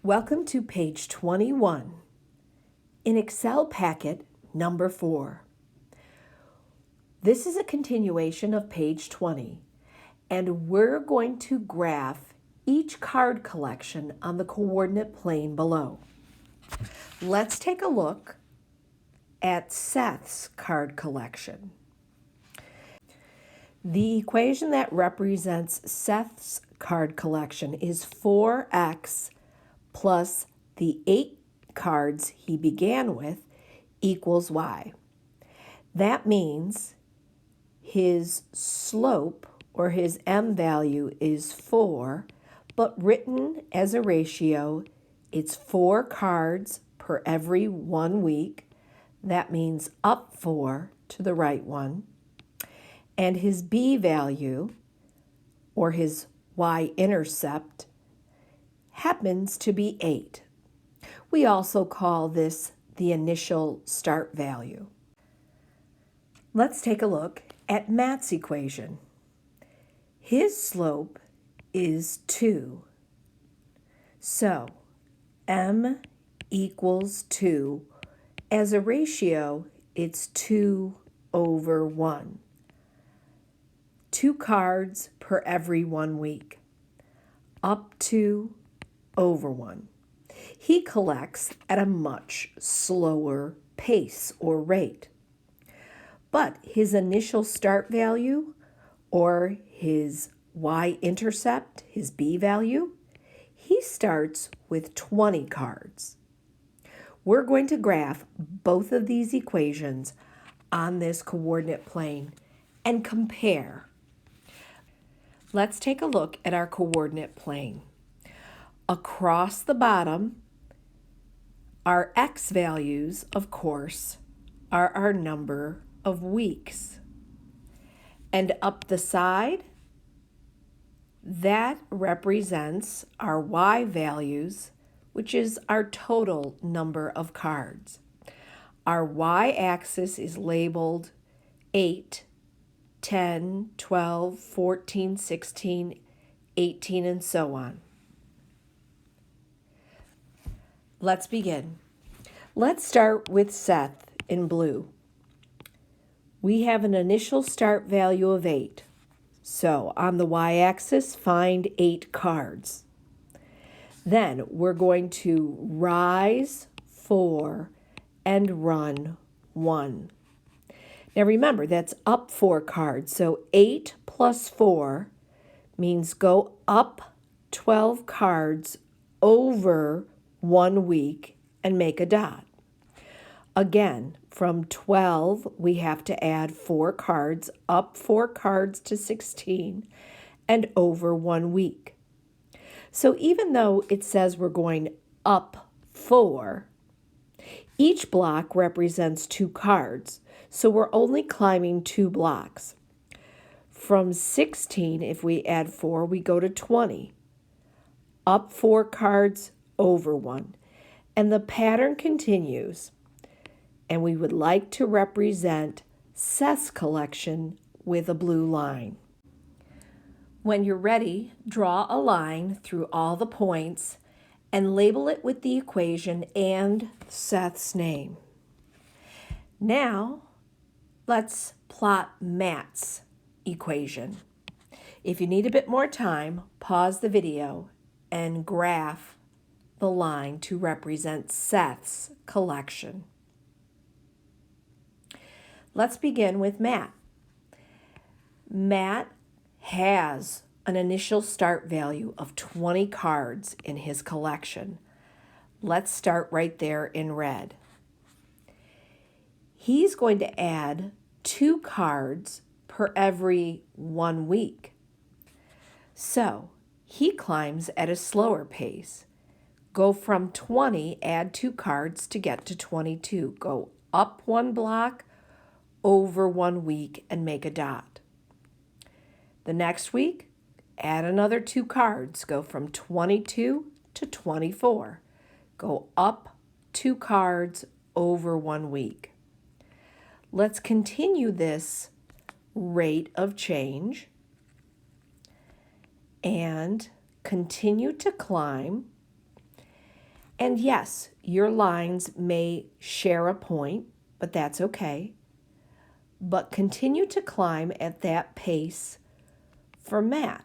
Welcome to page 21 in Excel packet number 4. This is a continuation of page 20, and we're going to graph each card collection on the coordinate plane below. Let's take a look at Seth's card collection. The equation that represents Seth's card collection is 4x plus the 8 cards he began with equals y. That means his slope, or his m value, is 4, but written as a ratio, it's 4 cards per every 1 week. That means up 4 to the right one. And his b value, or his y-intercept, happens to be 8. We also call this the initial start value. Let's take a look at Matt's equation. His slope is 2. So m equals 2. As a ratio, it's 2 over 1. 2 cards per every 1 week. Up 2 over 1. He collects at a much slower pace or rate. But his initial start value, or his y-intercept, his b value, he starts with 20 cards. We're going to graph both of these equations on this coordinate plane and compare. Let's take a look at our coordinate plane. Across the bottom, our x values, of course, are our number of weeks. And up the side, that represents our y values, which is our total number of cards. Our y-axis is labeled 8, 10, 12, 14, 16, 18, and so on. Let's begin. Let's start with Seth in blue. We have an initial start value of 8. So on the y-axis, find 8 cards. Then we're going to rise 4 and run 1. Now remember, that's up 4 cards. So 8 plus 4 means go up 12 cards over 1 week and make a dot. Again, from 12, we have to add 4 cards, up 4 cards to 16, and over 1 week. So even though it says we're going up 4, each block represents 2 cards, so we're only climbing 2 blocks. From 16, if we add 4, we go to 20. Up 4 cards, over 1. And the pattern continues. And we would like to represent Seth's collection with a blue line. When you're ready, draw a line through all the points and label it with the equation and Seth's name. Now, let's plot Matt's equation. If you need a bit more time, pause the video and graph the line to represent Seth's collection. Let's begin with Matt. Matt has an initial start value of 20 cards in his collection. Let's start right there in red. He's going to add 2 cards per every 1 week. So he climbs at a slower pace. Go from 20, add 2 cards to get to 22. Go up 1 block, over 1 week, and make a dot. The next week, add another 2 cards. Go from 22 to 24. Go up 2 cards over 1 week. Let's continue this rate of change and continue to climb And yes, your lines may share a point, but that's okay. But continue to climb at that pace for Matt.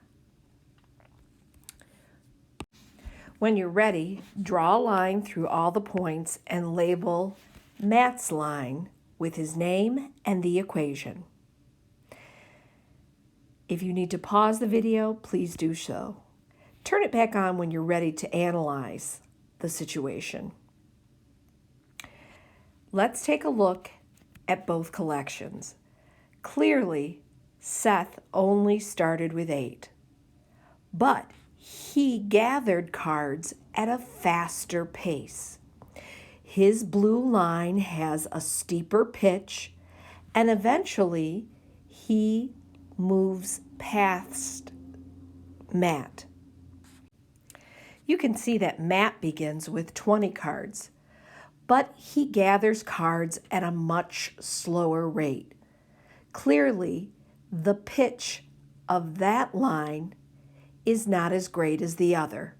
When you're ready, draw a line through all the points and label Matt's line with his name and the equation. If you need to pause the video, please do so. Turn it back on when you're ready to analyze the situation. Let's take a look at both collections. Clearly, Seth only started with 8, but he gathered cards at a faster pace. His blue line has a steeper pitch, and eventually he moves past Matt. You can see that Matt begins with 20 cards, but he gathers cards at a much slower rate. Clearly, the pitch of that line is not as great as the other.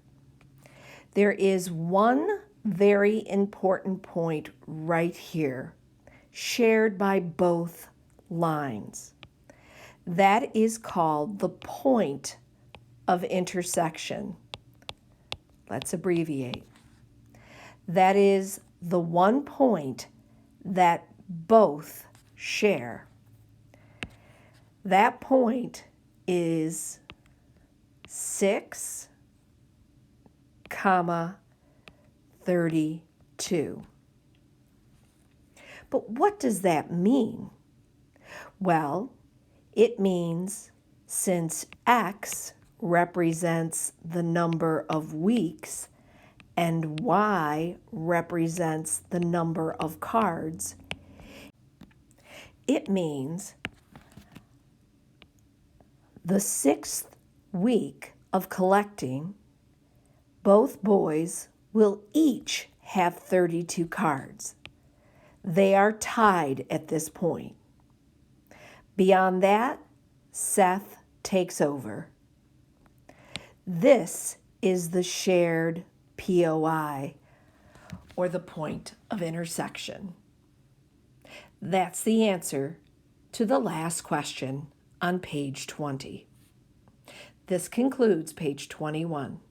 There is one very important point right here, shared by both lines. That is called the point of intersection. Let's abbreviate. That is the one point that both share. That point is 6, 32. But what does that mean? Well, it means since X represents the number of weeks and Y represents the number of cards, it means the 6th week of collecting, both boys will each have 32 cards. They are tied at this point. Beyond that, Seth takes over. This is the shared POI, or the point of intersection. That's the answer to the last question on page 20. This concludes page 21.